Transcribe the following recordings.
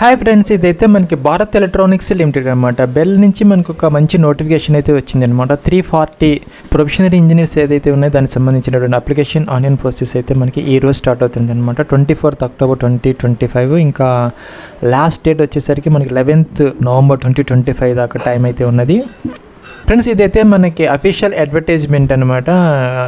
Hi friends, ఇదైతే మనకి Bharat electronics limited అనమాట. బెల్ నుంచి మనకు ఒక మంచి నోటిఫికేషన్ అయితే వచ్చింది అనమాట. 340 ప్రొఫెషనల్ ఇంజనీర్స్ ఏదైతే ఉన్నాయో దానికి సంబంధించినటువంటి అప్లికేషన్ ఆన్లైన్ ప్రాసెస్ అయితే మనకి ఈ రోజు స్టార్ట్ అవుతుంది అనమాట. 24th October 2025. ఇంకా లాస్ట్ డేట్ వచ్చేసరికి మనకి 11th November 2025 దాకా టైం అయితే ఉన్నది. ఫ్రెండ్స్, ఇదైతే మనకి అఫీషియల్ అడ్వర్టైజ్మెంట్ అనమాట.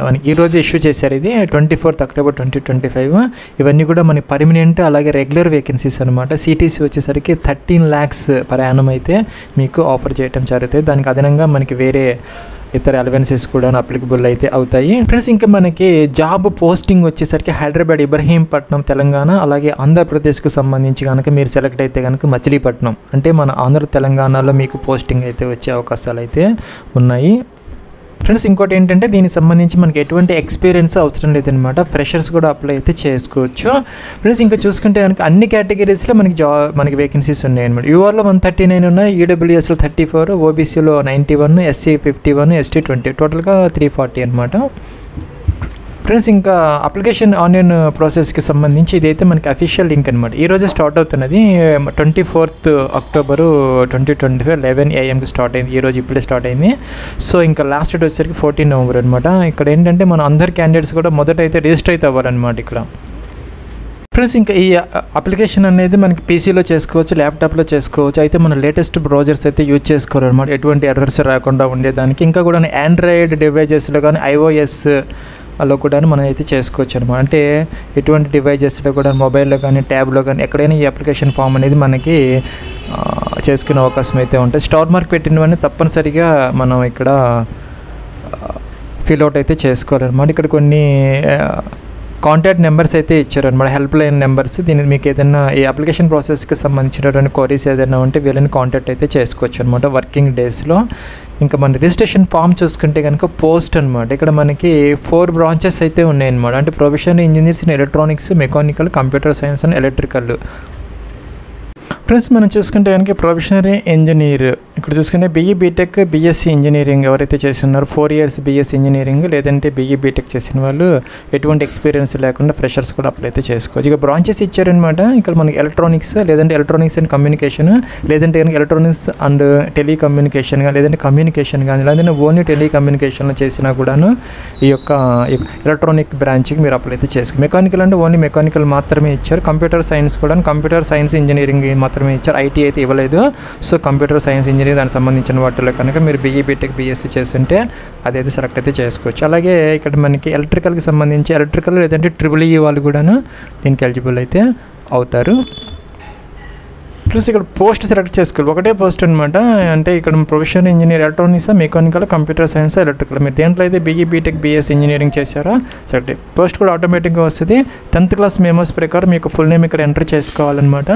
మనకి ఈరోజు ఇష్యూ చేశారు. ఇది 24th October 2025. ఇవన్నీ కూడా మనకి పర్మనెంట్ అలాగే రెగ్యులర్ వేకెన్సీస్ అనమాట. సిటీసీ వచ్చేసరికి 13 lakhs per annum అయితే మీకు ఆఫర్ చేయడం జరుగుతుంది. దానికి అదనంగా మనకి వేరే ఇతర అలవెన్సెస్ కూడా అప్లికబుల్ అయితే అవుతాయి. ఫ్రెండ్స్, ఇంకా మనకి జాబ్ పోస్టింగ్ వచ్చేసరికి హైదరాబాద్, ఇబ్రహీంపట్నం, తెలంగాణ, అలాగే ఆంధ్రప్రదేశ్కు సంబంధించి కనుక మీరు సెలెక్ట్ అయితే కనుక మచిలీపట్నం, అంటే మన ఆంధ్ర తెలంగాణలో మీకు పోస్టింగ్ అయితే వచ్చే అవకాశాలు అయితే ఉన్నాయి. ఫ్రెండ్స్, ఇంకోటి ఏంటంటే దీనికి సంబంధించి మనకి ఎటువంటి ఎక్స్పీరియన్స్ అవసరం లేదనమాట. ఫ్రెషర్స్ కూడా అప్లై అయితే చేసుకోవచ్చు. ఫ్రెండ్స్, ఇంకా చూసుకుంటే కనుక అన్ని కేటగిరీస్లో మనకి వేకెన్సీస్ ఉన్నాయన్నమాట. యూఆర్లో 139 ఉన్నాయి, ఈడబ్ల్యూఎస్లో 34, ఓబీసీలో 91, ఎస్సీ 51, ఎస్టీ 20, టోటల్గా 340 అనమాట. ఫ్రెండ్స్, ఇంకా అప్లికేషన్ ఆన్లైన్ ప్రాసెస్కి సంబంధించి ఇదైతే మనకి అఫీషియల్ లింక్ అనమాట. ఈరోజు స్టార్ట్ అవుతున్నది. 24th October 2025 11 AM స్టార్ట్ అయింది. ఈరోజు ఇప్పుడే స్టార్ట్ అయింది. సో ఇంకా లాస్ట్ డేట్ వచ్చేసరికి 14 November అనమాట. ఇక్కడ ఏంటంటే మన అందరు క్యాండిడేట్స్ కూడా మొదట అయితే రిజిస్టర్ అయితే అవ్వాలన్నమాట ఇక్కడ. ఫ్రెండ్స్, ఇంకా ఈ అప్లికేషన్ అనేది మనకి పీసీలో చేసుకోవచ్చు, ల్యాప్టాప్లో చేసుకోవచ్చు. అయితే మన లేటెస్ట్ బ్రౌజర్స్ అయితే యూజ్ చేసుకోవాలన్నమాట, ఎటువంటి ఎర్రర్స్ రాకుండా ఉండేదానికి. ఇంకా కూడా ఆండ్రాయిడ్ డివైజెస్లో కానీ iOS అలా కూడా మనం అయితే చేసుకోవచ్చు అనమాట. అంటే ఎటువంటి డివైజెస్లో కూడా మొబైల్లో కానీ ట్యాబ్లో కానీ ఎక్కడైనా ఈ అప్లికేషన్ ఫామ్ అనేది మనకి చేసుకునే అవకాశం అయితే ఉంటుంది. స్టార్ మార్క్ పెట్టినవన్నీ తప్పనిసరిగా మనం ఇక్కడ ఫిల్అవుట్ అయితే చేసుకోవాలన్నమాట. ఇక్కడ కొన్ని కాంటాక్ట్ నెంబర్స్ అయితే ఇచ్చారనమాట, హెల్ప్ లైన్ నెంబర్స్. దీనికి మీకు ఏదైనా ఈ అప్లికేషన్ ప్రాసెస్కి సంబంధించినటువంటి క్వరీస్ ఏదైనా ఉంటే వీళ్ళని కాంటాక్ట్ అయితే చేసుకోవచ్చు అనమాట వర్కింగ్ డేస్లో. ఇంకా మన రిజిస్ట్రేషన్ ఫామ్ చూసుకుంటే కనుక పోస్ట్ అనమాట. ఇక్కడ మనకి 4 branches అయితే ఉన్నాయన్నమాట. అంటే professional engineers in electronics, mechanical, computer science and electrical. Friends, మనం చూసుకుంటే కనుక ప్రొఫెషనల్ ఇంజనీర్ ఇక్కడ చూసుకుంటే BE BTech, BSc ఇంజనీరింగ్ ఎవరైతే చేస్తున్నారో 4 years BSc ఇంజనీరింగ్ లేదంటే BE BTech చేసిన వాళ్ళు ఎటువంటి ఎక్స్పీరియన్స్ లేకుండా ఫ్రెషర్స్ కూడా అప్లై అయితే చేసుకోవచ్చు. ఇక బ్రాంచెస్ ఇచ్చారనమాట. ఇక్కడ మనకి ఎలక్ట్రానిక్స్ లేదంటే ఎలక్ట్రానిక్స్ అండ్ కమ్యూనికేషన్, లేదంటే కనుక ఎలక్ట్రానిక్స్ అండ్ టెలికమ్యూనికేషన్ కానీ లేదంటే కమ్యూనికేషన్ కానీ లేదంటే ఓన్లీ టెలికమ్యూనికేషన్లో చేసినా కూడాను ఈ యొక్క ఎలక్ట్రానిక్ బ్రాంచ్కి మీరు అప్లై అయితే చేసుకోవచ్చు. మెకానికల్ అంటే ఓన్లీ మెకానికల్ మాత్రమే ఇచ్చారు. కంప్యూటర్ సైన్స్ కూడా కంప్యూటర్ సైన్స్ ఇంజనీరింగ్ మాత్రమే ఇచ్చారు, IT అయితే ఇవ్వలేదు. సో కంప్యూటర్ సైన్స్ ఇంజనీరింగ్ దానికి సంబంధించిన వాటిలో కనుక మీరు BE BTech, BSc చేస్తుంటే అదైతే సెలెక్ట్ అయితే చేసుకోవచ్చు. అలాగే ఇక్కడ మనకి ఎలక్ట్రికల్కి సంబంధించి ఎలక్ట్రికల్ లేదంటే EEE వాళ్ళు కూడాను దీనికి ఎలిజిబుల్ అయితే అవుతారు. ప్లస్ ఇక్కడ పోస్ట్ సెలెక్ట్ చేసుకోవాలి, ఒకటే పోస్ట్ అనమాట. అంటే ఇక్కడ professional engineer electronics, mechanical, computer science, electrical మీరు దేంట్లో అయితే BE BTech, BSc ఇంజనీరింగ్ చేశారో సెలెక్ట్ పోస్ట్ కూడా ఆటోమేటిక్గా వస్తుంది. 10th class మెమోస్ ప్రకారం మీకు ఫుల్ నేమ్ ఇక్కడ ఎంటర్ చేసుకోవాలన్నమాట.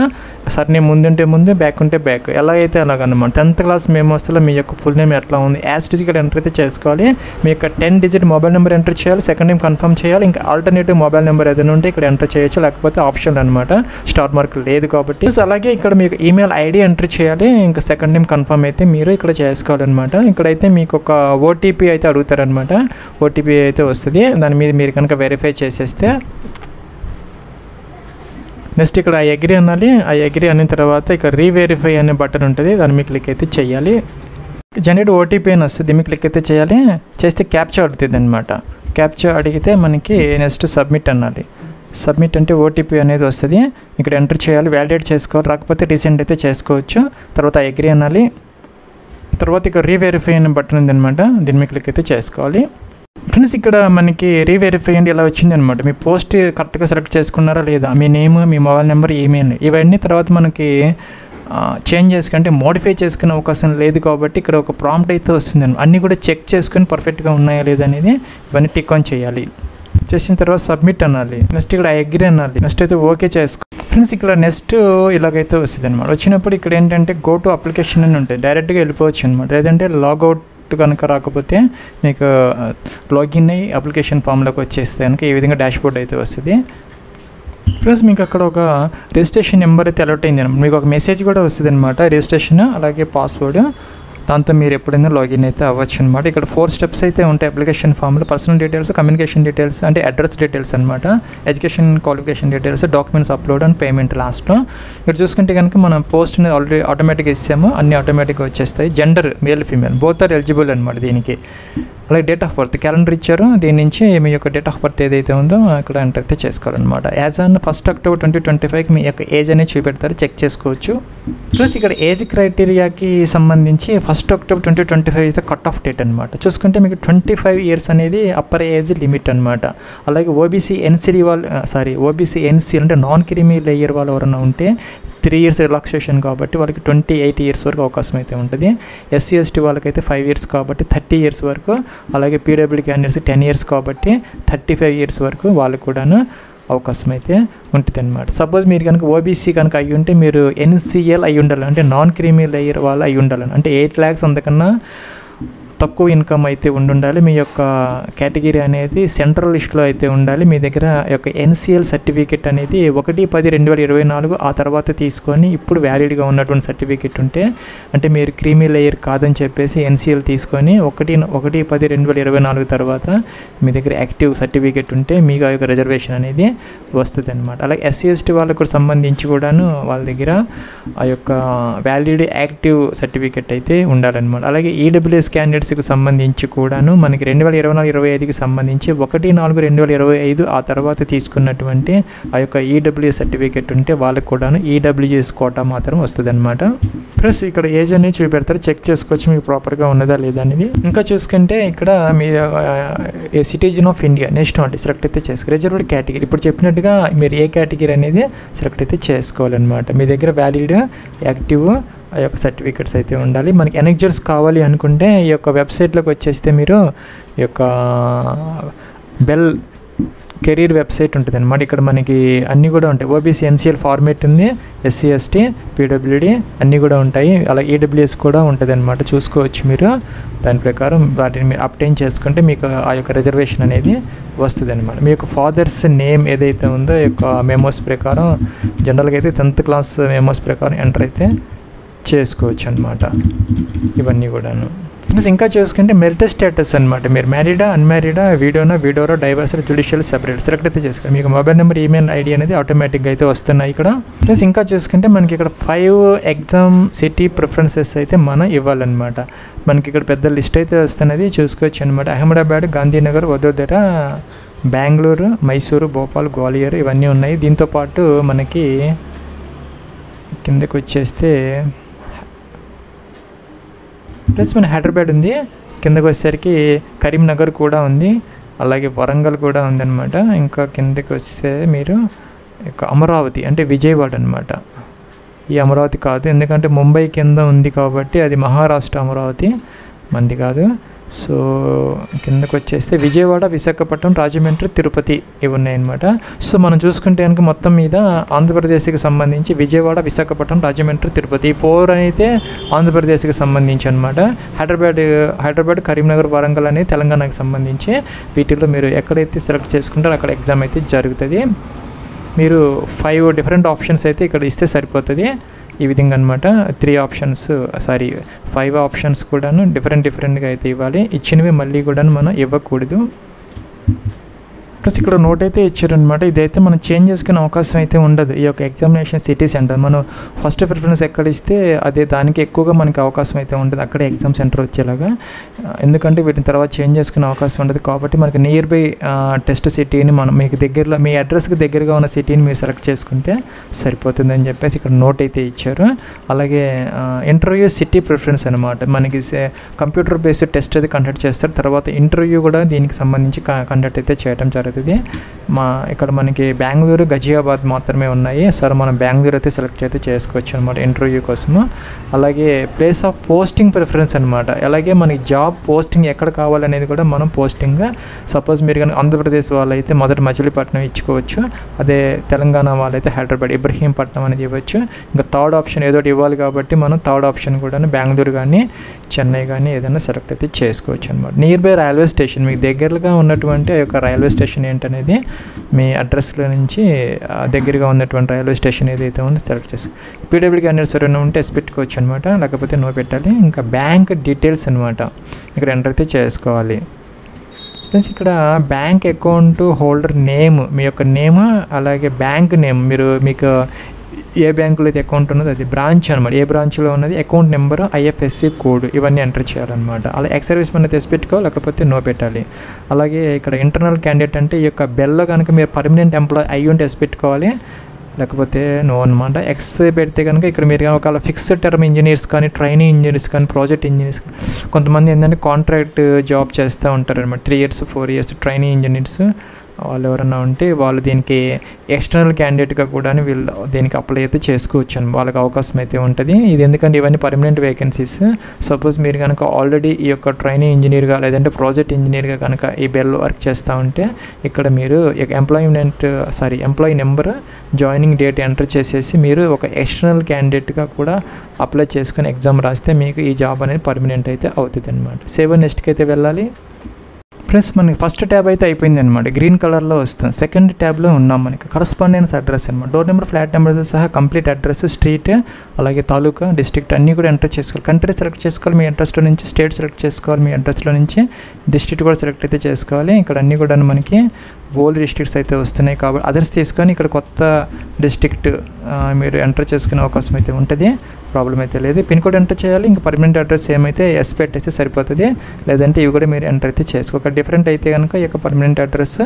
సర్ నేమ్ ముందుంటే ముందు, బ్యాక్ ఉంటే బ్యాక్, ఎలా అయితే అలాగనమాట. 10th class మెమోస్లో మీ యొక్క ఫుల్ నేమ్ ఎట్లా ఉంది యాజ్ ఇక్కడ ఎంటర్ అయితే చేసుకోవాలి. మీ యొక్క 10-digit మొబైల్ నెంబర్ ఎంటర్ చేయాలి, సెకండ్ నేమ్ కన్ఫర్మ్ చేయాలి. ఇంకా ఆల్టర్నేటివ్ మొబైల్ నెంబర్ ఏదైనా ఉంటే ఇక్కడ ఎంటర్ చేయొచ్చు, లేకపోతే ఆప్షన్ అనమాట, స్టార్ మార్క్ లేదు కాబట్టి. అలాగే ఇక్కడ మీకు ఈమెయిల్ ID ఎంటర్ చేయాలి. ఇంకా సెకండ్ నేమ్ కన్ఫర్మ్ అయితే మీరు ఇక్కడ చేసుకోవాలన్నమాట. ఇక్కడైతే మీకు ఒక OTP అయితే అడుగుతారనమాట. OTP అయితే వస్తుంది, దాని మీద మీరు కనుక వెరిఫై చేసేస్తే నెక్స్ట్ ఇక్కడ అగ్రీ అనాలి. అగ్రీ అన్న తర్వాత ఇక్కడ రీవెరిఫై అనే బటన్ ఉంటుంది, దాన్ని మీకు క్లిక్ అయితే చేయాలి. జనరేట్ OTP అని వస్తుంది, మీకు క్లిక్ అయితే చేయాలి. చేస్తే క్యాప్చా అడుగుతుంది అనమాట. క్యాప్చా అడిగితే మనకి నెక్స్ట్ సబ్మిట్ అనాలి. సబ్మిట్ అంటే OTP అనేది వస్తుంది, ఇక్కడ ఎంటర్ చేయాలి, వ్యాలిడేట్ చేసుకోవాలి, రాకపోతే రీసెంట్ అయితే చేసుకోవచ్చు. తర్వాత అగ్రీ అనాలి. తర్వాత ఇక్కడ రీవెరిఫై అనే బటన్ ఉంది అనమాట, దీన్ని మీకు క్లిక్ అయితే చేసుకోవాలి. ఫ్రెండ్స్, ఇక్కడ మనకి రీవెరిఫై అండి ఇలా వచ్చింది అనమాట. మీ పోస్ట్ కరెక్ట్గా సెలెక్ట్ చేసుకున్నారా లేదా, మీ నేమ్, మీ మొబైల్ నెంబర్, ఈమెయిల్ ఇవన్నీ తర్వాత మనకి చేంజ్ చేసుకుంటే మోడిఫై చేసుకునే అవకాశం లేదు కాబట్టి ఇక్కడ ఒక ప్రాంప్ట్ అయితే వస్తుంది. అన్నీ కూడా చెక్ చేసుకొని పర్ఫెక్ట్గా ఉన్నాయా లేదా అనేది ఇవన్నీ టిక్ ఆన్ చేయాలి. చేసిన తర్వాత సబ్మిట్ అనాలి. నెక్స్ట్ ఇక్కడ అగ్రీ అనాలి. నెక్స్ట్ అయితే ఓకే చేసుకో. ఫ్రెండ్స్, ఇక్కడ నెక్స్ట్ ఇలాగైతే వస్తుంది అనమాట. వచ్చినప్పుడు ఇక్కడ ఏంటంటే గో టు అప్లికేషన్ అని ఉంటుంది, డైరెక్ట్గా వెళ్ళిపోవచ్చు అనమాట. లేదంటే లాగౌట్ కనుక రాకపోతే మీకు లాగిన్ అయ్యి అప్లికేషన్ ఫామ్లోకి వచ్చేస్తే కనుక ఈ విధంగా డాష్బోర్డ్ అయితే వస్తుంది. ప్లస్ మీకు అక్కడ ఒక రిజిస్ట్రేషన్ నెంబర్ అయితే అలర్ట్ అయింది అనమాట. మీకు ఒక మెసేజ్ కూడా వస్తుంది అనమాట, రిజిస్ట్రేషన్ అలాగే పాస్వర్డ్. దాంతో మీరు ఎప్పుడైనా లాగిన్ అయితే అవ్వచ్చు అనమాట. ఇక్కడ 4 స్టెప్స్ అయితే ఉంటాయి అప్లికేషన్ ఫామ్లో. పర్సనల్ డీటెయిల్స్, కమ్యూనికేషన్ డీటెయిల్స్ అంటే అడ్రస్ డీటెయిల్స్ అనమాట, education qualification details, documents upload and payment లాస్ట్లో. ఇక్కడ చూసుకుంటే కనుక మనం పోస్ట్ అనేది ఆల్రెడీ ఆటోమేటిక్గా ఇస్తాము, అన్ని ఆటోమేటిక్గా వచ్చేస్తాయి. Gender male female both are eligible అనమాట దీనికి. అలాగే డేట్ ఆఫ్ బర్త్ క్యాలెండర్ ఇచ్చారు, దీని నుంచి మీ యొక్క డేట్ ఆఫ్ బర్త్ ఏదైతే ఉందో అక్కడ ఎంటర్ అయితే చేసుకోవాలన్నమాట. యాజ్ ఆన్ 1 అక్టోబర్ 2025 మీ యొక్క ఏజ్ అనేది చూపెడతారు, చెక్ చేసుకోవచ్చు. ప్లస్ ఇక్కడ ఏజ్ క్రైటీరియాకి సంబంధించి 1 October 2025 is the cut off date అనమాట. చూసుకుంటే మీకు 25 ఇయర్స్ అనేది అప్పర్ ఏజ్ లిమిట్ అనమాట. అలాగే ఓబీసీ ఎన్సీ అంటే నాన్ క్రీమీ లేయర్ వాళ్ళు ఎవరైనా ఉంటే 3 ఇయర్స్ రిలాక్సేషన్ కాబట్టి వాళ్ళకి 28 ఇయర్స్ వరకు అవకాశం అయితే ఉంటుంది. ఎస్సీ ఎస్టీ వాళ్ళకైతే 5 ఇయర్స్ కాబట్టి 30 ఇయర్స్ వరకు, అలాగే పీడబ్ల్యూ క్యాండిడేట్స్ 10 ఇయర్స్ కాబట్టి 35 ఇయర్స్ వరకు వాళ్ళకు కూడాను అవకాశం అయితే ఉంటుంది అనమాట. సపోజ్ మీరు కనుక ఓబీసీ కనుక అయ్యి ఉంటే మీరు ఎన్సీఎల్ అయ్యి ఉండాలి, అంటే నాన్ క్రీమీ లేయర్ వాళ్ళు అయ్యి ఉండాలని, అంటే 8 lakhs అంతకన్నా తక్కువ ఇన్కమ్ అయితే ఉండాలి. మీ యొక్క కేటగిరీ అనేది సెంట్రల్ లిస్ట్లో అయితే ఉండాలి. మీ దగ్గర యొక్క ఎన్సీఎల్ సర్టిఫికేట్ అనేది 1/10/2024 ఆ తర్వాత తీసుకొని ఇప్పుడు వ్యాలిడ్గా ఉన్నటువంటి సర్టిఫికేట్ ఉంటే, అంటే మీరు క్రీమీ లేయర్ కాదని చెప్పేసి ఎన్సీఎల్ తీసుకొని 1/10/2024 తర్వాత మీ దగ్గర యాక్టివ్ సర్టిఫికేట్ ఉంటే మీకు ఆ యొక్క రిజర్వేషన్ అనేది వస్తుంది అనమాట. అలాగే ఎస్సీ ఎస్టీ వాళ్ళకు సంబంధించి కూడాను వాళ్ళ దగ్గర ఆ యొక్క వ్యాలిడ్ యాక్టివ్ సర్టిఫికేట్ అయితే ఉండాలన్నమాట. అలాగే ఈడబ్ల్యూఎస్ క్యాండిడేట్స్కి సంబంధించి కూడాను మనకి 2024-25కి సంబంధించి 1/4/2025 ఆ తర్వాత తీసుకున్నటువంటి ఆ యొక్క ఈడబ్ల్యూఎస్ సర్టిఫికేట్ ఉంటే వాళ్ళకి కూడాను ఈడబ్ల్యూఎస్ కోటా మాత్రం వస్తుంది అనమాట. ప్లస్ ఇక్కడ ఏజ్ అనేది చూపెడతారు, చెక్ చేసుకోవచ్చు మీకు ప్రాపర్గా ఉన్నదా లేదా అనేది. ఇంకా చూసుకుంటే ఇక్కడ మీ citizen of India nationality select అయితే చేసుకోవాలి. రిజర్వ్డ్ కేటగిరీ ఇప్పుడు చెప్పినట్టుగా మీరు ఏ కేటగిరీ అనేది సెలెక్ట్ అయితే చేసుకోవాలన్నమాట. మీ దగ్గర వ్యాలిడ్ యాక్టివ్ ఆ యొక్క సర్టిఫికెట్స్ అయితే ఉండాలి. మనకి ఎనెక్జర్స్ కావాలి అనుకుంటే ఈ యొక్క వెబ్సైట్లోకి వచ్చేస్తే మీరు ఈ యొక్క బెల్ కెరీర్ వెబ్సైట్ ఉంటుంది అనమాట. ఇక్కడ మనకి అన్నీ కూడా ఉంటాయి. ఓబీసీ ఎన్సీఎల్ ఫార్మేట్ ఉంది, ఎస్సీ ఎస్టీ పీడబ్ల్యూడీ అన్నీ కూడా ఉంటాయి. అలా ఈడబ్ల్యూఎస్ కూడా ఉంటుంది అనమాట, చూసుకోవచ్చు మీరు. దాని ప్రకారం వాటిని మీరు అప్టైన్ చేసుకుంటే మీకు ఆ యొక్క రిజర్వేషన్ అనేది వస్తుంది అనమాట. మీ యొక్క ఫాదర్స్ నేమ్ ఏదైతే ఉందో ఈ యొక్క మెమోస్ ప్రకారం జనరల్గా అయితే 10th క్లాస్ మెమోస్ ప్రకారం ఎంటర్ అయితే చేసుకోవచ్చు అనమాట. ఇవన్నీ కూడాను. ఇంకా చూసుకుంటే మెరిటల్ స్టేటస్ అనమాట. మీరు మ్యారీడా అన్మ్యారీడా వీడోరా డైవర్స్ జ్యుడిషియల్ సెపరేట్ సెలెక్ట్ అయితే చేసుకోవాలి. మీకు మొబైల్ నెంబర్ ఈమెయిల్ ఐడి అనేది ఆటోమేటిక్గా అయితే వస్తున్నాయి ఇక్కడ. ప్లస్ ఇంకా చూసుకుంటే మనకి ఇక్కడ 5 ఎగ్జామ్ సిటీ ప్రిఫరెన్సెస్ అయితే మనం ఇవ్వాలన్నమాట. మనకి ఇక్కడ పెద్ద లిస్ట్ అయితే వస్తున్నది, చూసుకోవచ్చు అనమాట. అహ్మదాబాద్, గాంధీనగర్, వడోదర, బెంగళూరు, మైసూరు, భోపాల్, గ్వాలియర్ ఇవన్నీ ఉన్నాయి. దీంతోపాటు మనకి కిందకి వచ్చేస్తే ప్లస్ మన హైదరాబాద్ ఉంది, కిందకి వచ్చేసరికి కరీంనగర్ కూడా ఉంది, అలాగే వరంగల్ కూడా ఉందన్నమాట. ఇంకా కిందకి వస్తే మీరు ఇక అమరావతి అంటే విజయవాడ అనమాట. ఈ అమరావతి కాదు, ఎందుకంటే ముంబై కింద ఉంది కాబట్టి అది మహారాష్ట్ర అమరావతి, మంది కాదు. సో కిందకు వచ్చేస్తే విజయవాడ, విశాఖపట్నం, రాజమండ్రి, తిరుపతి ఇవి ఉన్నాయన్నమాట. సో మనం చూసుకుంటే కనుక మొత్తం మీద ఆంధ్రప్రదేశ్కి సంబంధించి విజయవాడ, విశాఖపట్నం, రాజమండ్రి, తిరుపతి 4 అయితే ఆంధ్రప్రదేశ్కి సంబంధించి అనమాట. హైదరాబాద్, కరీంనగర్, వరంగల్ అనేది తెలంగాణకి సంబంధించి. వీటిల్లో మీరు ఎక్కడైతే సెలెక్ట్ చేసుకుంటారో అక్కడ ఎగ్జామ్ అయితే జరుగుతుంది. మీరు 5 డిఫరెంట్ ఆప్షన్స్ అయితే ఇక్కడ ఇస్తే సరిపోతుంది. ఈ విధంగా అనమాట 5 ఆప్షన్స్ కూడాను డిఫరెంట్గా అయితే ఇవ్వాలి. ఇచ్చినవి మళ్ళీ కూడా మనం ఇవ్వకూడదు. ప్లస్ ఇక్కడ నోట్ అయితే ఇచ్చారనమాట. ఇదైతే మనం చేంజ్ చేసుకునే అవకాశం అయితే ఉండదు. ఈ యొక్క ఎగ్జామినేషన్ సిటీ సెంటర్ మనం ఫస్ట్ ప్రిఫరెన్స్ ఎక్కడ ఇస్తే అదే దానికి ఎక్కువగా మనకి అవకాశం అయితే ఉంటుంది, అక్కడే ఎగ్జామ్ సెంటర్ వచ్చేలాగా. ఎందుకంటే వీటిని తర్వాత చేంజ్ చేసుకునే అవకాశం ఉండదు కాబట్టి మనకి నియర్ బై టెస్ట్ సిటీని మనం మీకు దగ్గరలో మీ అడ్రస్కి దగ్గరగా ఉన్న సిటీని మీరు సెలెక్ట్ చేసుకుంటే సరిపోతుందని చెప్పేసి ఇక్కడ నోట్ అయితే ఇచ్చారు. అలాగే ఇంటర్వ్యూ సిటీ ప్రిఫరెన్స్ అనమాట. మనకి కంప్యూటర్ బేస్డ్ టెస్ట్ అయితే కండక్ట్ చేస్తారు, తర్వాత ఇంటర్వ్యూ కూడా దీనికి సంబంధించి కండక్ట్ అయితే చేయడం జరుగుతుంది. ఇక్కడ మనకి బెంగళూరు, గజియాబాద్ మాత్రమే ఉన్నాయి. సరే మనం బెంగళూరు అయితే సెలెక్ట్ అయితే చేసుకోవచ్చు అనమాట ఇంటర్వ్యూ కోసము. అలాగే ప్లేస్ ఆఫ్ పోస్టింగ్ ప్రిఫరెన్స్ అనమాట. అలాగే మనకి జాబ్ పోస్టింగ్ ఎక్కడ కావాలనేది కూడా మనం పోస్టింగ్గా, సపోజ్ మీరు కానీ ఆంధ్రప్రదేశ్ వాళ్ళైతే మొదట మచిలీపట్నం ఇచ్చుకోవచ్చు, అదే తెలంగాణ వాళ్ళైతే హైదరాబాద్, ఇబ్రహీంపట్నం అనేది ఇవ్వచ్చు. ఇంకా థర్డ్ ఆప్షన్ ఏదో ఇవ్వాలి కాబట్టి మనం థర్డ్ ఆప్షన్ కూడా బెంగళూరు కానీ చెన్నై కానీ ఏదైనా సెలెక్ట్ అయితే చేసుకోవచ్చు అనమాట. నియర్ బై రైల్వే స్టేషన్ మీకు దగ్గరగా ఉన్నటువంటి యొక్క రైల్వే స్టేషన్ ఏంటనేది మీ అడ్రస్లో నుంచి దగ్గరగా ఉన్నటువంటి రైల్వే స్టేషన్ ఏదైతే ఉందో సెలెక్ట్ చేసి పీడబ్ల్యూ క్యాండిడేట్స్ ఎవరైనా ఉంటే ఎస్ పెట్టుకోవచ్చు అనమాట, లేకపోతే నో పెట్టాలి. ఇంకా బ్యాంక్ డీటెయిల్స్ అనమాట ఇక్కడ ఎంటర్ అయితే చేసుకోవాలి. ప్లస్ ఇక్కడ బ్యాంక్ అకౌంట్ హోల్డర్ నేమ్, మీ యొక్క నేమ్, అలాగే బ్యాంక్ నేమ్, మీకు ఏ బ్యాంకులో అయితే అకౌంట్ ఉన్నది అది బ్రాంచ్ అనమాట, ఏ బ్రాంచ్లో ఉన్నది, అకౌంట్ నెంబరు, ఐఎఫ్ఎస్సి కోడ్ ఇవన్నీ ఎంటర్ చేయాలన్నమాట. అలా ఎక్స్ సర్వీస్ మన తెసి పెట్టుకోవాలి, లేకపోతే నో పెట్టాలి. అలాగే ఇక్కడ ఇంటర్నల్ క్యాండిడేట్ అంటే ఈ యొక్క బెల్లో కనుక మీరు పర్మనెంట్ ఎంప్లాయ్ అయ్యి ఉంటే ఎస్ పెట్టుకోవాలి, లేకపోతే నో అనమాట. ఎక్స్ పెడితే కనుక ఇక్కడ మీరు ఒకవేళ ఫిక్స్డ్ టర్మ్ ఇంజనీర్స్ కానీ, ట్రైనింగ్ ఇంజనీర్స్ కానీ, ప్రాజెక్ట్ ఇంజనీర్స్ కానీ, కొంతమంది ఏంటంటే కాంట్రాక్ట్ జాబ్ చేస్తూ ఉంటారు అనమాట, 3 years 4 years ట్రైనింగ్ ఇంజనీర్స్ వాళ్ళు ఎవరన్నా ఉంటే వాళ్ళు దీనికి ఎక్స్టర్నల్ క్యాండిడేట్గా కూడా వీళ్ళు దీనికి అప్లై అయితే చేసుకోవచ్చు అని వాళ్ళకి అవకాశం అయితే ఉంటుంది. ఇది ఎందుకంటే ఇవన్నీ పర్మనెంట్ వేకెన్సీస్. సపోజ్ మీరు కనుక ఆల్రెడీ ఈ యొక్క ట్రైనింగ్ ఇంజనీర్గా లేదంటే ప్రాజెక్ట్ ఇంజనీర్గా కనుక ఈ బెల్ వర్క్ చేస్తూ ఉంటే ఇక్కడ మీరు employee number, joining date enter చేసేసి మీరు ఒక ఎక్స్టర్నల్ క్యాండిడేట్గా కూడా అప్లై చేసుకుని ఎగ్జామ్ రాస్తే మీకు ఈ జాబ్ అనేది పర్మనెంట్ అయితే అవుతుంది అనమాట. సేవ్ నెక్స్ట్కి అయితే వెళ్ళాలి. ఫ్రెండ్స్ మనకి ఫస్ట్ ట్యాబ్ అయితే అయిపోయింది అనమాట, గ్రీన్ కలర్లో వస్తుంది. సెకండ్ ట్యాబ్లో ఉన్నాం మనకి కరస్పాండెన్స్ అడ్రస్ అనమాట, డోర్ నెంబర్, ఫ్లాట్ నెంబర్తో సహా కంప్లీట్ అడ్రస్, స్ట్రీట్, అలాగే తాలూకా, డిస్ట్రిక్ట్ అన్నీ కూడా ఎంటర్ చేసుకోవాలి. కంట్రీ సెలెక్ట్ చేసుకోవాలి మీ అడ్రస్లో నుంచి, స్టేట్ సెలెక్ట్ చేసుకోవాలి మీ అడ్రస్లో నుంచి, డిస్ట్రిక్ట్ కూడా సెలెక్ట్ అయితే చేసుకోవాలి. ఇక్కడ అన్నీ కూడా మనకి ఓల్డ్ డిస్ట్రిక్ట్స్ అయితే వస్తున్నాయి కాబట్టి అదర్స్ తీసుకొని ఇక్కడ కొత్త డిస్ట్రిక్ట్ మీరు ఎంటర్ చేసుకునే అవకాశం అయితే ఉంటుంది, ప్రాబ్లం అయితే లేదు. పిన్ కోడ్ ఎంటర్ చేయాలి, ఇంకా పర్మనెంట్ అడ్రస్ ఏమైతే ఎస్ పెట్టేస్తే సరిపోతుంది, లేదంటే ఇవి కూడా మీరు ఎంటర్ అయితే చేసుకోవాలి. డిఫరెంట్ అయితే కనుక ఈ యొక్క పర్మనెంట్ అడ్రస్,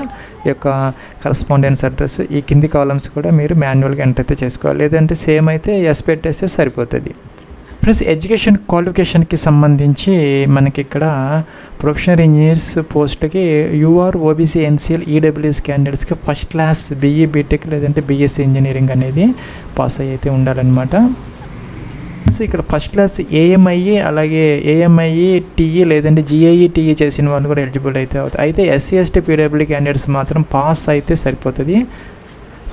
ఈ యొక్క కరస్పాండెన్స్ అడ్రస్, ఈ కింది కాలమ్స్ కూడా మీరు మాన్యువల్గా ఎంటర్ అయితే చేసుకోవాలి, లేదంటే సేమ్ అయితే ఎస్ పెట్టేస్తే సరిపోతుంది. ప్లస్ ఎడ్యుకేషన్ క్వాలిఫికేషన్కి సంబంధించి మనకి ఇక్కడ ప్రొఫెషనల్ ఇంజనీర్స్ పోస్ట్కి యూఆర్, ఓబీసీ, ఎన్సీఎల్, ఈడబ్ల్యూఎస్ క్యాండిడేట్స్కి ఫస్ట్ క్లాస్ బీఈ, బీటెక్ లేదంటే బీఎస్సీ ఇంజనీరింగ్ అనేది పాస్ అయితే ఉండాలన్నమాట. ఇక్కడ ఫస్ట్ క్లాస్ ఏఎంఐఈ, అలాగే ఏఎంఐఈ టీఈ లేదంటే జిఐఈ టీఈ చేసిన వాళ్ళు కూడా ఎలిజిబుల్ అయితే అవుతాయి. అయితే ఎస్సీ, ఎస్టీ, పీడబ్ల్యూ క్యాండిడేట్స్ మాత్రం పాస్ అయితే సరిపోతుంది,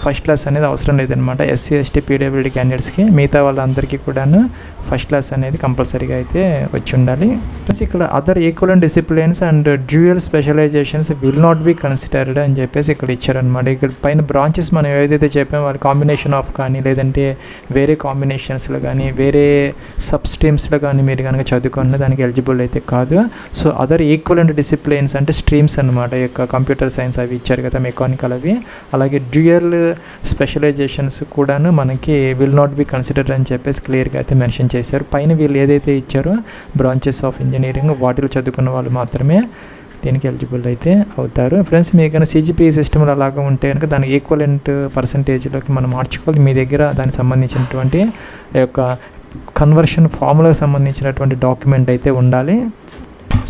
ఫస్ట్ క్లాస్ అనేది అవసరం లేదనమాట ఎస్సీ, ఎస్టీ, పీడబ్ల్యూడీ క్యాండిడేట్స్కి. మిగతా వాళ్ళందరికీ కూడాను ఫస్ట్ క్లాస్ అనేది కంపల్సరీగా అయితే వచ్చి ఉండాలి. ప్లస్ ఇక్కడ other equivalent disciplines and dual specializations will not be considered అని చెప్పేసి ఇక్కడ ఇచ్చారనమాట. ఇక్కడ పైన బ్రాంచెస్ మనం ఏదైతే చెప్పామో వాళ్ళ కాంబినేషన్ ఆఫ్ కానీ, లేదంటే వేరే కాంబినేషన్స్లో కానీ, వేరే సబ్ స్ట్రీమ్స్లో కానీ మీరు కనుక చదువుకున్న దానికి ఎలిజిబుల్ అయితే కాదు. సో అదర్ ఈక్వలెంట్ డిసిప్లిన్స్ అంటే స్ట్రీమ్స్ అనమాట, ఈ యొక్క కంప్యూటర్ సైన్స్ అవి ఇచ్చారు కదా, మెకానికల్ అవి, అలాగే డ్యూయల్ స్పెషలైజేషన్స్ కూడాను మనకి విల్ నాట్ బి కన్సిడర్డ్ అని చెప్పేసి క్లియర్గా అయితే మెన్షన్ చేశారు. పైన వీళ్ళు ఏదైతే ఇచ్చారో బ్రాంచెస్ ఆఫ్ ఇంజనీరింగ్ వాటిలో చదువుకున్న వాళ్ళు మాత్రమే దీనికి ఎలిజిబుల్ అయితే అవుతారు. ఫ్రెండ్స్ మీకు కనుక సిజిపిఏ సిస్టమ్లో అలాగా ఉంటే కనుక దాని ఈక్వలెంట్ పర్సంటేజ్లోకి మనం మార్చుకోవాలి. మీ దగ్గర దానికి సంబంధించినటువంటి యొక్క కన్వర్షన్ ఫార్ములాకి సంబంధించినటువంటి డాక్యుమెంట్ అయితే ఉండాలి.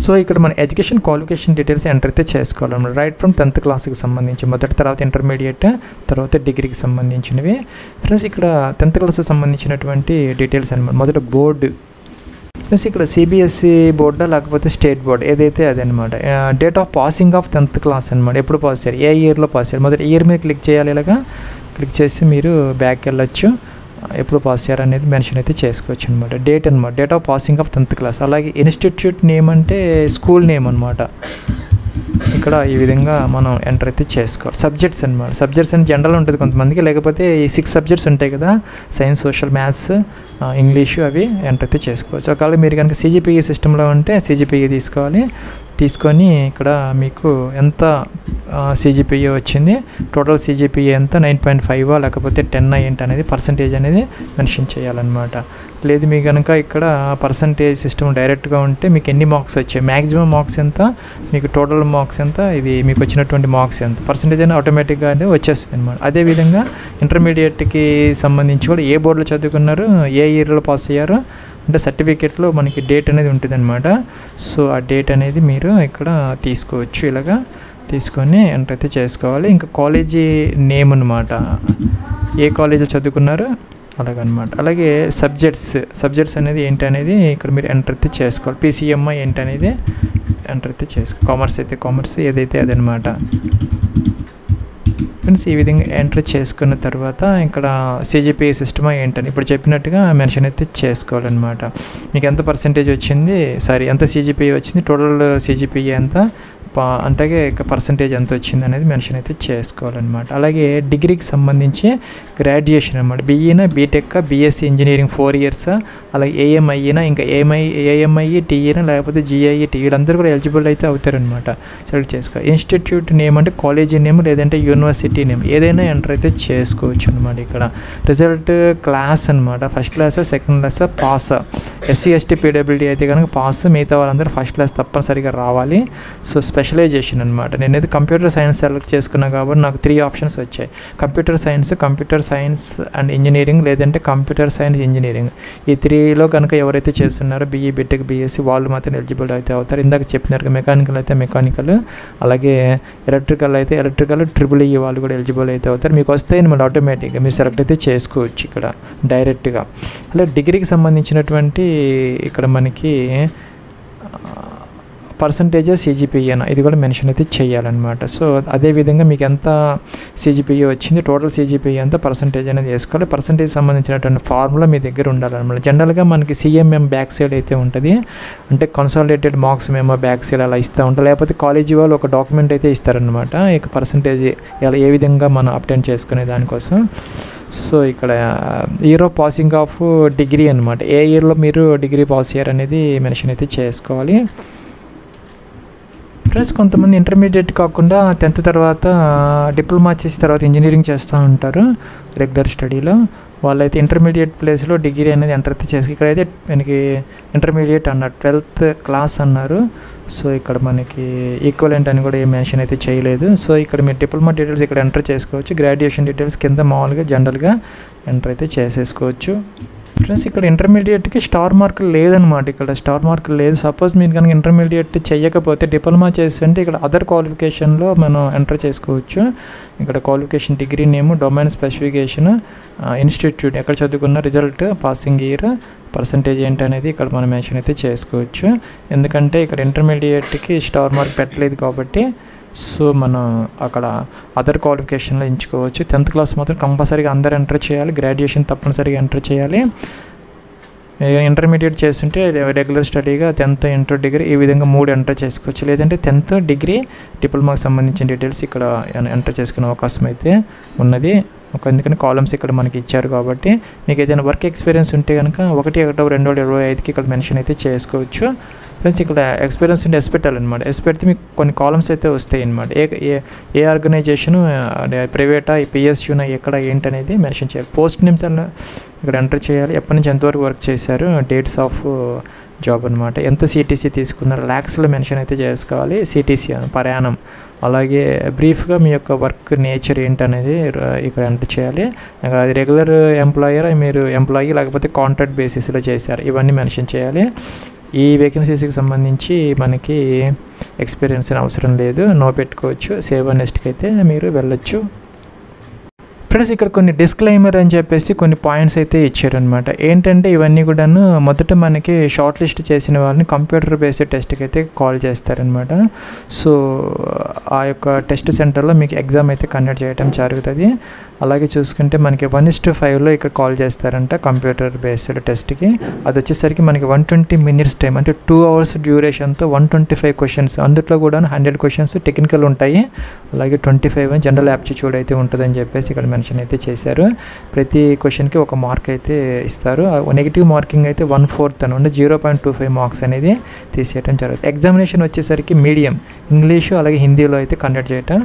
సో ఇక్కడ మన ఎడ్యుకేషన్ క్వాలిఫికేషన్ డీటెయిల్స్ ఎంటర్ అయితే చేసుకోవాలన్నమాట. రైట్ ఫ్రమ్ 10th క్లాస్కి సంబంధించి మొదటి, తర్వాత ఇంటర్మీడియట్, తర్వాత డిగ్రీకి సంబంధించినవి. ఫ్రెండ్స్ ఇక్కడ 10th క్లాస్కి సంబంధించినటువంటి డీటెయిల్స్ అనమాట. మొదట బోర్డు, ప్లస్ ఇక్కడ సిబిఎస్ఈ బోర్డా లేకపోతే స్టేట్ బోర్డ్ ఏదైతే అదనమాట. Date of passing of 10th class అనమాట, ఎప్పుడు పాస్ చేయాలి, ఏ ఇయర్లో పాస్ చేయాలి. మొదటి ఇయర్ మీద క్లిక్ చేయాలి, ఇలాగా క్లిక్ చేసి మీరు బ్యాక్ వెళ్ళొచ్చు, ఎప్పుడు పాస్ చేయాలి అనేది మెన్షన్ అయితే చేసుకోవచ్చు అనమాట. డేట్ అనమాట, date of passing of 10th class. అలాగే ఇన్స్టిట్యూట్ నేమ్ అంటే స్కూల్ నేమ్ అనమాట, ఇక్కడ ఈ విధంగా మనం ఎంటర్ అయితే చేసుకోవాలి. సబ్జెక్ట్స్ అనమాట, సబ్జెక్ట్స్ అని జనరల్ ఉంటుంది కొంతమందికి, లేకపోతే ఈ 6 సబ్జెక్ట్స్ ఉంటాయి కదా, సైన్స్, సోషల్, మ్యాథ్స్, ఇంగ్లీషు, అవి ఎంటర్ అయితే చేసుకోవచ్చు. ఒకవేళ మీరు కనుక సిజిపిఏ సిస్టంలో ఉంటే సిజిపిఏ తీసుకోవాలి. తీసుకొని ఇక్కడ మీకు ఎంత సిజిపిఏ వచ్చింది, టోటల్ సిజిపిఏ ఎంత, 9.5 లేకపోతే 10 ఏంటి అనేది పర్సంటేజ్ అనేది మెన్షన్ చేయాలన్నమాట. లేదు మీకు కనుక ఇక్కడ పర్సంటేజ్ సిస్టమ్ డైరెక్ట్గా ఉంటే మీకు ఎన్ని మార్క్స్ వచ్చాయి, మ్యాక్సిమం మార్క్స్ ఎంత, మీకు టోటల్ మార్క్స్ ఎంత, ఇది మీకు వచ్చినటువంటి మార్క్స్ ఎంత, పర్సంటేజ్ అనేది ఆటోమేటిక్గా అనేది వచ్చేస్తుంది అనమాట. అదేవిధంగా ఇంటర్మీడియట్కి సంబంధించి కూడా ఏ బోర్డులో చదువుకున్నారు, ఏ ఇయర్లో పాస్ అయ్యారు అంటే సర్టిఫికేట్లో మనకి డేట్ అనేది ఉంటుంది అనమాట. సో ఆ డేట్ అనేది మీరు ఇక్కడ తీసుకోవచ్చు, ఇలాగా తీసుకొని ఎంటర్ అయితే చేసుకోవాలి. ఇంకా కాలేజీ నేమ్ అనమాట, ఏ కాలేజీలో చదువుకున్నారో అలాగనమాట. అలాగే సబ్జెక్ట్స్ అనేది ఏంటి అనేది ఇక్కడ మీరు ఎంటర్ అయితే చేసుకోవాలి. పీసీఎంఐ ఏంటి అనేది ఎంటర్ అయితే చేసుకోవాలి. కామర్స్ అయితే కామర్స్, ఏదైతే అదనమాట. ఫ్రెండ్స్ ఈ విధంగా ఎంటర్ చేసుకున్న తర్వాత ఇక్కడ సిజిపిఏ సిస్టమ్ ఏంటని ఇప్పుడు చెప్పినట్టుగా మెన్షన్ అయితే చేసుకోవాలన్నమాట. మీకు ఎంత పర్సెంటేజ్ వచ్చింది, ఎంత సిజిపిఏ వచ్చింది, టోటల్ సిజిపిఏ ఎంత, అంటే పర్సంటేజ్ ఎంత వచ్చింది అనేది మెన్షన్ అయితే చేసుకోవాలన్నమాట. అలాగే డిగ్రీకి సంబంధించి గ్రాడ్యుయేషన్ అనమాట, బీఈనా బీటెక్ బీఎస్సీ ఇంజనీరింగ్ 4 years, అలాగే ఏఎంఐనా ఇంకా ఏఎంఐ టీఈనా లేకపోతే జీఐఈ వీళ్ళందరూ కూడా ఎలిజిబుల్ అయితే అవుతారనమాట. సెలెక్ట్ చేసుకోవాలి. ఇన్స్టిట్యూట్ నేమ్ అంటే కాలేజీ నేమ్ లేదంటే యూనివర్సిటీ నేమ్ ఏదైనా ఎంటర్ అయితే చేసుకోవచ్చు అనమాట. ఇక్కడ రిజల్ట్ క్లాస్ అనమాట, first class second class pass, SC ST PWD అయితే కనుక పాస్, మిగతా వాళ్ళందరూ ఫస్ట్ క్లాస్ తప్పనిసరిగా రావాలి. సో స్పెషలైజేషన్ అనమాట, నేనైతే కంప్యూటర్ సైన్స్ సెలెక్ట్ చేసుకున్నాను కాబట్టి నాకు 3 options వచ్చాయి, కంప్యూటర్ సైన్స్ అండ్ ఇంజనీరింగ్ లేదంటే కంప్యూటర్ సైన్స్ ఇంజనీరింగ్. ఈ 3లో కనుక ఎవరైతే చేస్తున్నారో బీఈ బీటెక్ బీఎస్సీ వాళ్ళు మాత్రం ఎలిజిబుల్ అయితే అవుతారు. ఇందాక చెప్పినట్టుగా మెకానికల్ అయితే మెకానికల్, అలాగే ఎలక్ట్రికల్ అయితే ఎలక్ట్రికల్, ట్రిపుల్ ఈ వాళ్ళు కూడా ఎలిజిబుల్ అయితే అవుతారు. మీకు వస్తాయి మళ్ళీ ఆటోమేటిక్గా మీరు సెలెక్ట్ అయితే చేసుకోవచ్చు ఇక్కడ డైరెక్ట్గా. అలాగే డిగ్రీకి సంబంధించినటువంటి ఇక్కడ మనకి పర్సంటేజ్ సిజిపిఏనా ఇది కూడా మెన్షన్ అయితే చేయాలన్నమాట. సో అదేవిధంగా మీకు ఎంత సిజిపిఏ వచ్చింది, టోటల్ సిజిపిఏ ఎంత పర్సంటేజ్ అనేది వేసుకోవాలి. పర్సంటేజ్ సంబంధించినటువంటి ఫార్ములా మీ దగ్గర ఉండాలన్నమాట. జనరల్గా మనకి సిఎంఎం బ్యాక్ సైడ్ అయితే ఉంటుంది, అంటే కన్సాలిడేటెడ్ మార్క్స్ మేము బ్యాక్ సైడ్ అలా ఇస్తూ ఉంటాం, లేకపోతే కాలేజీ వాళ్ళు ఒక డాక్యుమెంట్ అయితే ఇస్తారనమాట ఇక పర్సంటేజ్ ఏ విధంగా మనం అప్డేట్ చేసుకునే దానికోసం. సో ఇక్కడ year of passing of degree అనమాట, ఏ ఇయర్లో మీరు డిగ్రీ పాస్ అయ్యారు అనేది మెన్షన్ అయితే చేసుకోవాలి. ప్లస్ కొంతమంది ఇంటర్మీడియట్ కాకుండా 10th తర్వాత డిప్లొమా చేసిన తర్వాత ఇంజనీరింగ్ చేస్తూ ఉంటారు రెగ్యులర్ స్టడీలో, వాళ్ళైతే ఇంటర్మీడియట్ ప్లేస్లో డిగ్రీ అనేది ఎంటర్ అయితే చేసి ఇక్కడైతే మనకి ఇంటర్మీడియట్ అన్నారు, 12th క్లాస్ అన్నారు. సో ఇక్కడ మనకి ఈక్వలెంట్ అని కూడా ఏ మెన్షన్ అయితే చేయలేదు. సో ఇక్కడ మీరు డిప్లొమా డీటెయిల్స్ ఇక్కడ ఎంటర్ చేసుకోవచ్చు, గ్రాడ్యుయేషన్ డీటెయిల్స్ కింద మామూలుగా జనరల్గా ఎంటర్ అయితే చేసేసుకోవచ్చు. ఫ్రెండ్స్ ఇక్కడ ఇంటర్మీడియట్కి స్టార్ మార్క్ లేదనమాట, ఇక్కడ స్టార్ మార్క్ లేదు. సపోజ్ మీరు కనుక ఇంటర్మీడియట్ చేయకపోతే డిప్లొమా చేస్తుంటే ఇక్కడ అదర్ క్వాలిఫికేషన్లో మనం ఎంటర్ చేసుకోవచ్చు. ఇక్కడ క్వాలిఫికేషన్ డిగ్రీ నేము, డొమైన్ స్పెసిఫికేషన్, ఇన్స్టిట్యూట్ ఎక్కడ చదువుకున్న, రిజల్ట్, పాసింగ్ ఇయర్, పర్సంటేజ్ ఏంటి అనేది ఇక్కడ మనం మెన్షన్ అయితే చేసుకోవచ్చు. ఎందుకంటే ఇక్కడ ఇంటర్మీడియట్కి స్టార్ మార్క్ పెట్టలేదు కాబట్టి సో మనం అక్కడ అదర్ క్వాలిఫికేషన్లో ఎంచుకోవచ్చు. 10th క్లాస్ మాత్రం కంపల్సరీగా అందరూ ఎంటర్ చేయాలి, గ్రాడ్యుయేషన్ తప్పనిసరిగా ఎంటర్ చేయాలి. ఇంటర్మీడియట్ చేస్తుంటే రెగ్యులర్ స్టడీగా 10th ఇంటర్ డిగ్రీ ఈ విధంగా 3 ఎంటర్ చేసుకోవచ్చు, లేదంటే 10th డిగ్రీ డిప్లొమాకి సంబంధించిన డీటెయిల్స్ ఇక్కడ ఎంటర్ చేసుకునే అవకాశం అయితే ఉన్నది. ఎందుకని కాలమ్స్ ఇక్కడ మనకి ఇచ్చారు కాబట్టి మీకు ఏదైనా వర్క్ ఎక్స్పీరియన్స్ ఉంటే కనుక 1/1/2025కి ఇక్కడ మెన్షన్ అయితే చేసుకోవచ్చు. ప్లస్ ఇక్కడ ఎక్స్పీరియన్స్ ఉంటే ఎస్ పెట్టాలన్నమాట, ఎస్ పెడితే మీకు కొన్ని కాలమ్స్ అయితే వస్తాయి అన్నమాట. ఏ ఆర్గనైజేషను, ప్రైవేటా, పిఎస్యూనా, ఎక్కడ ఏంటనేది మెన్షన్ చేయాలి. పోస్ట్ నేమ్స్ అన్న ఇక్కడ ఎంటర్ చేయాలి, ఎప్పటి నుంచి ఎంతవరకు వర్క్ చేశారు, డేట్స్ ఆఫ్ జాబ్ అనమాట, ఎంత సిటీసీ తీసుకున్నారు ల్యాక్స్లో మెన్షన్ అయితే చేసుకోవాలి, సిటీసీ పర్ యానం. అలాగే బ్రీఫ్గా మీ యొక్క వర్క్ నేచర్ ఏంటనేది ఇక్కడ ఎంటర్ చేయాలి. అది రెగ్యులర్ ఎంప్లాయర్, మీరు ఎంప్లాయీ లేకపోతే కాంట్రాక్ట్ బేసిస్లో చేశారు, ఇవన్నీ మెన్షన్ చేయాలి. ఈ వేకెన్సీస్కి సంబంధించి మనకి ఎక్స్పీరియన్స్ అవసరం లేదు, నో పెట్టుకోవచ్చు. సేవ్ నెక్స్ట్కి అయితే మీరు వెళ్ళొచ్చు. ఫ్రెండ్స్ ఇక్కడ కొన్ని డిస్క్లైమర్ అని చెప్పేసి కొన్ని పాయింట్స్ అయితే ఇచ్చారనమాట. ఏంటంటే ఇవన్నీ కూడాను మొదట మనకి షార్ట్ లిస్ట్ చేసిన వాళ్ళని కంప్యూటర్ బేస్డ్ టెస్ట్కి అయితే కాల్ చేస్తారనమాట. సో ఆ యొక్క టెస్ట్ సెంటర్లో మీకు ఎగ్జామ్ అయితే కండక్ట్ చేయడం జరుగుతుంది. అలాగే చూసుకుంటే మనకి 1:5లో ఇక్కడ కాల్ చేస్తారంట కంప్యూటర్ బేస్డ్ టెస్ట్కి. అది వచ్చేసరికి మనకి 120 minutes టైం, అంటే 2 hours డ్యూరేషన్తో 125 questions, అందులో కూడా 100 questions టెక్నికల్ ఉంటాయి, అలాగే 25 జనరల్ యాప్టిట్యూడ్ అయితే ఉంటుందని చెప్పేసి ఇక్కడ మెన్షన్ అయితే చేశారు. ప్రతి క్వశ్చన్కి ఒక మార్క్ అయితే ఇస్తారు. నెగిటివ్ మార్కింగ్ అయితే 1/4 అంటే 0.25 మార్క్స్ అనేది తీసేయడం జరుగుతుంది. ఎగ్జామినేషన్ వచ్చేసరికి మీడియం ఇంగ్లీషు అలాగే హిందీలో అయితే కండక్ట్ చేయడం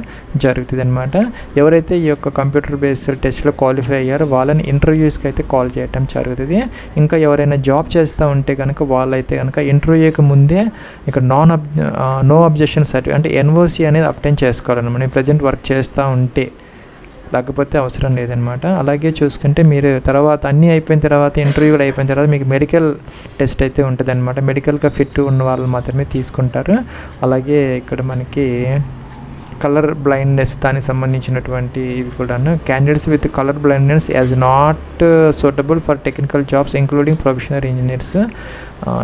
జరుగుతుంది అనమాట. ఎవరైతే ఈ యొక్క కంప్యూటర్ బేస్డ్ టెస్ట్లో క్వాలిఫై అయ్యారో వాళ్ళని ఇంటర్వ్యూస్కి అయితే కాల్ చేయడం జరుగుతుంది. ఇంకా ఎవరైనా జాబ్ చేస్తూ ఉంటే కనుక వాళ్ళైతే కనుక ఇంటర్వ్యూకి ముందే ఇక్కడ నో అబ్జెక్షన్ సర్టిఫికేట్ అంటే ఎన్ఓసి అనేది అప్టైన్ చేసుకోవాలన్నమాట. నేను ప్రజెంట్ వర్క్ చేస్తూ ఉంటే, లేకపోతే అవసరం లేదనమాట. అలాగే చూసుకుంటే మీరు తర్వాత అన్నీ అయిపోయిన తర్వాత ఇంటర్వ్యూలు అయిపోయిన తర్వాత మీకు మెడికల్ టెస్ట్ అయితే ఉంటుంది అనమాట. మెడికల్గా ఫిట్ ఉన్న వాళ్ళు మాత్రమే తీసుకుంటారు. అలాగే ఇక్కడ మనకి కలర్ బ్లైండ్నెస్ దానికి సంబంధించినటువంటి ఇవి కూడాను, candidates with colour blindness as not suitable for technical jobs including professional engineers,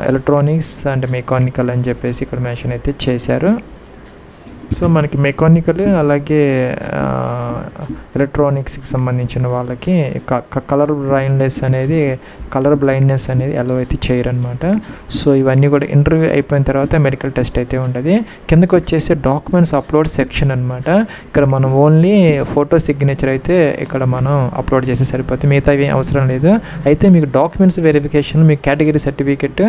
electronics and mechanical అని చెప్పేసి ఇక్కడ మెన్షన్ అయితే చేశారు. సో మనకి మెకానికల్ అలాగే ఎలక్ట్రానిక్స్కి సంబంధించిన వాళ్ళకి కలర్ బ్లైండ్నెస్ అనేది అలో అయితే చేయరనమాట. సో ఇవన్నీ కూడా ఇంటర్వ్యూ అయిపోయిన తర్వాత మెడికల్ టెస్ట్ అయితే ఉంటుంది. కిందకి వచ్చేసి డాక్యుమెంట్స్ అప్లోడ్ సెక్షన్ అనమాట. ఇక్కడ మనం ఓన్లీ ఫోటో సిగ్నేచర్ అయితే ఇక్కడ మనం అప్లోడ్ చేస్తే సరిపోతుంది, మిగతా ఏం అవసరం లేదు. అయితే మీకు డాక్యుమెంట్స్ వెరిఫికేషన్, మీ కేటగిరీ సర్టిఫికెట్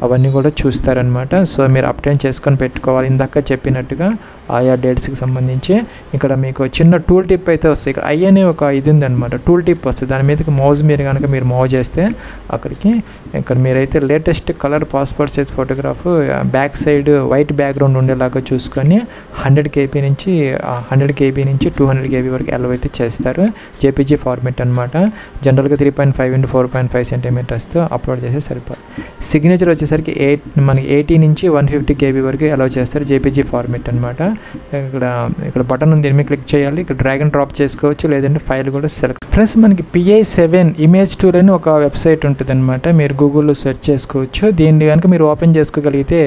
అవన్నీ కూడా చూస్తారనమాట. సో మీరు అప్డేట్ చేసుకొని పెట్టుకోవాలి. ఇందాక చెప్పినట్టుగా ఆయా డేట్స్కి సంబంధించి ఇక్కడ మీకు చిన్న టూల్ టిప్ అయితే వస్తుంది. ఇక్కడ ఐ అనే ఒక ఇది ఉందన్నమాట, టూల్ టిప్ వస్తుంది. దాని మీదకి మౌజ్ మీరు కనుక మీరు మౌజ్ చేస్తే అక్కడికి ఇక్కడ మీరైతే latest colour passport size photograph back side white background ఉండేలాగా చూసుకొని 100 KB నుంచి 200 KB వరకు అలౌ అయితే చేస్తారు. జేపీజీ ఫార్మేట్ అనమాట. జనరల్గా 3.5 x 4.5 సెంటీమీటర్స్తో అప్లోడ్ చేస్తే సరిపోతుంది. సిగ్నేచర్ వచ్చేసరికి మనకి 80 నుంచి 150 KB వరకు అలౌ చేస్తారు. జేపీజీ ఫార్మేట్ అనమాట. ఇక్కడ బటన్ ఉంది, మీరు క్లిక్ చేయాలి. ఇక్కడ డ్రాగ్ అండ్ డ్రాప్ చేసుకోవచ్చు, లేదంటే ఫైల్ కూడా సెలెక్ట్. ఫ్రెండ్స్ మనకి PI7 ఇమేజ్ టూర్ అని ఒక వెబ్సైట్ ఉంటుంది అనమాట. మీరు గూగుల్లో సెర్చ్ చేసుకోవచ్చు. దీన్ని కనుక మీరు ఓపెన్ చేసుకోగలిగితే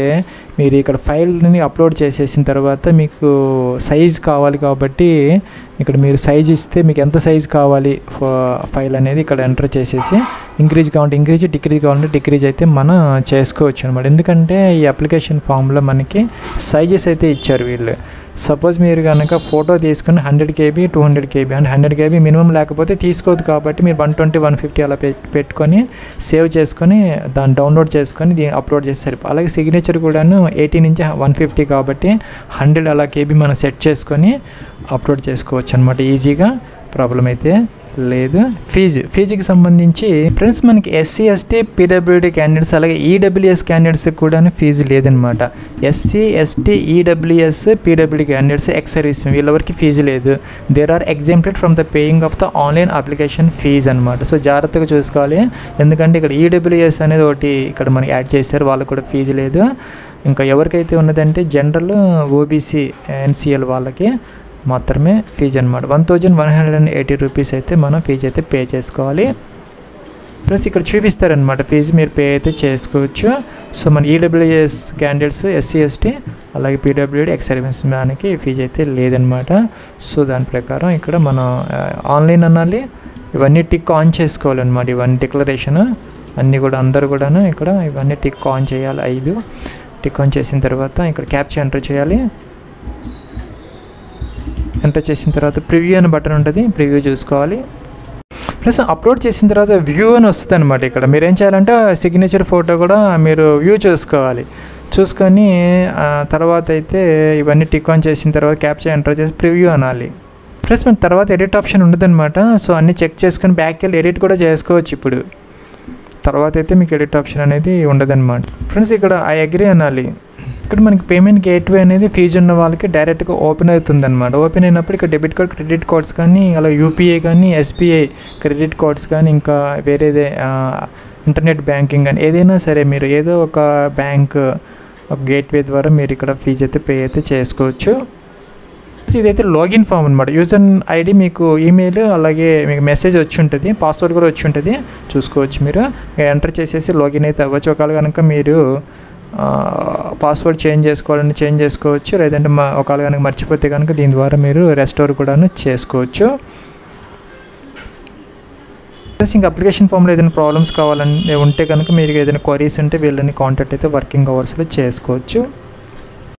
మీరు ఇక్కడ ఫైల్ని అప్లోడ్ చేసేసిన తర్వాత మీకు సైజ్ కావాలి కాబట్టి ఇక్కడ మీరు సైజ్ ఇస్తే మీకు ఎంత సైజ్ కావాలి ఫైల్ అనేది ఇక్కడ ఎంటర్ చేసేసి డిక్రీజ్ కావాలంటే డిక్రీజ్ అయితే మనం చేసుకోవచ్చు అనమాట. ఎందుకంటే ఈ అప్లికేషన్ ఫామ్లో మనకి సైజెస్ అయితే ఇచ్చారు వీళ్ళు. సపోజ్ మీరు కనుక ఫోటో తీసుకుని 100 KB 200 KB అంటే 100 KB మినిమం లేకపోతే తీసుకోవద్దు కాబట్టి మీరు 120 150 అలా పెట్టుకొని సేవ్ చేసుకొని దాన్ని డౌన్లోడ్ చేసుకొని దీన్ని అప్లోడ్ చేసి సరిపోతుంది. అలాగే సిగ్నేచర్ కూడాను 80 నుంచి 150 కాబట్టి 100 అలా KB మనం సెట్ చేసుకొని అప్లోడ్ చేసుకోవచ్చు అనమాట ఈజీగా, ప్రాబ్లం అయితే లేదు. ఫీజుకి సంబంధించి ఫ్రెండ్స్ మనకి SC ST PWD క్యాండిడేట్స్ అలాగే EWS క్యాండిడేట్స్ కూడా ఫీజు లేదనమాట. SC ST EWS PWD candidates ex service వీళ్ళవరికి ఫీజు లేదు. There are exempted from the paying of the online application fee అనమాట. సో జాగ్రత్తగా చూసుకోవాలి, ఎందుకంటే ఇక్కడ EWS అనేది ఒకటి ఇక్కడ మనకి యాడ్ చేశారు, వాళ్ళకు కూడా ఫీజు లేదు. ఇంకా ఎవరికైతే ఉన్నదంటే జనరల్ OBC NCL వాళ్ళకి మాత్రమే ఫీజు అనమాట. 1180 రూపీస్ అయితే మనం ఫీజు అయితే పే చేసుకోవాలి. ప్లస్ ఇక్కడ చూపిస్తారనమాట ఫీజు, మీరు పే అయితే చేసుకోవచ్చు. సో మన EWS క్యాండిడేట్స్ SC ST అలాగే PWD ఎక్స్ సర్వీస్ మ్యాన్కి ఫీజు అయితే లేదనమాట. సో దాని ప్రకారం ఇక్కడ మనం ఆన్లైన్ అనాలి, ఇవన్నీ టిక్ ఆన్ చేసుకోవాలన్నమాట. ఇవన్నీ డిక్లరేషన్ అన్నీ కూడా అందరూ కూడాను ఇక్కడ ఇవన్నీ టిక్ ఆన్ చేయాలి. 5 టిక్ ఆన్ చేసిన తర్వాత ఇక్కడ క్యాప్చా ఎంటర్ చేయాలి. ఎంటర్ చేసిన తర్వాత ప్రివ్యూ అనే బటన్ ఉంటుంది, ప్రివ్యూ చూసుకోవాలి. ప్లస్ అప్లోడ్ చేసిన తర్వాత వ్యూ అని వస్తుంది అనమాట. ఇక్కడ మీరు ఏం చేయాలంటే సిగ్నేచర్ ఫోటో కూడా మీరు వ్యూ చూసుకొని తర్వాత అయితే ఇవన్నీ టిక్ ఆన్ చేసిన తర్వాత క్యాప్చా ఎంటర్ చేసి ప్రివ్యూ అనాలి. ప్లస్ మన తర్వాత ఎడిట్ ఆప్షన్ ఉండదన్నమాట. సో అన్నీ చెక్ చేసుకొని బ్యాక్ వెళ్ళి ఎడిట్ కూడా చేసుకోవచ్చు. ఇప్పుడు తర్వాత అయితే మీకు ఎడిట్ ఆప్షన్ అనేది ఉండదన్నమాట. ఫ్రెండ్స్ ఇక్కడ ఐ అగ్రీ అనాలి. ఇక్కడ మనకి పేమెంట్ గేట్వే అనేది ఫీజు ఉన్న వాళ్ళకి డైరెక్ట్గా ఓపెన్ అవుతుంది అనమాట. ఓపెన్ అయినప్పుడు ఇక్కడ డెబిట్ కార్డ్ క్రెడిట్ కార్డ్స్ కానీ అలా UPI కానీ SBI క్రెడిట్ కార్డ్స్ కానీ ఇంకా వేరేదే ఇంటర్నెట్ బ్యాంకింగ్ కానీ ఏదైనా సరే మీరు ఏదో ఒక బ్యాంక్ ఒక గేట్వే ద్వారా మీరు ఇక్కడ ఫీజు అయితే పే అయితే చేసుకోవచ్చు. ఇదైతే లాగిన్ ఫామ్ అనమాట. యూజర్ ID మీకు ఈమెయిల్ అలాగే మీకు మెసేజ్ వచ్చి ఉంటుంది, పాస్వర్డ్ కూడా వచ్చి ఉంటుంది, చూసుకోవచ్చు. మీరు ఎంటర్ చేసేసి లాగిన్ అయితే అవ్వచ్చు. ఒకవేళ కనుక మీరు పాస్వర్డ్ చేంజ్ చేసుకోవచ్చు, లేదంటే ఒకవేళ కనుక మర్చిపోతే కనుక దీని ద్వారా మీరు రెస్టోర్ కూడా చేసుకోవచ్చు. ప్లస్ ఇంకా అప్లికేషన్ ఫామ్లో ఏదైనా ప్రాబ్లమ్స్ కావాలని ఉంటే కనుక మీరు ఏదైనా క్వరీస్ ఉంటే వీళ్ళని కాంటాక్ట్ అయితే వర్కింగ్ అవర్స్లో చేసుకోవచ్చు.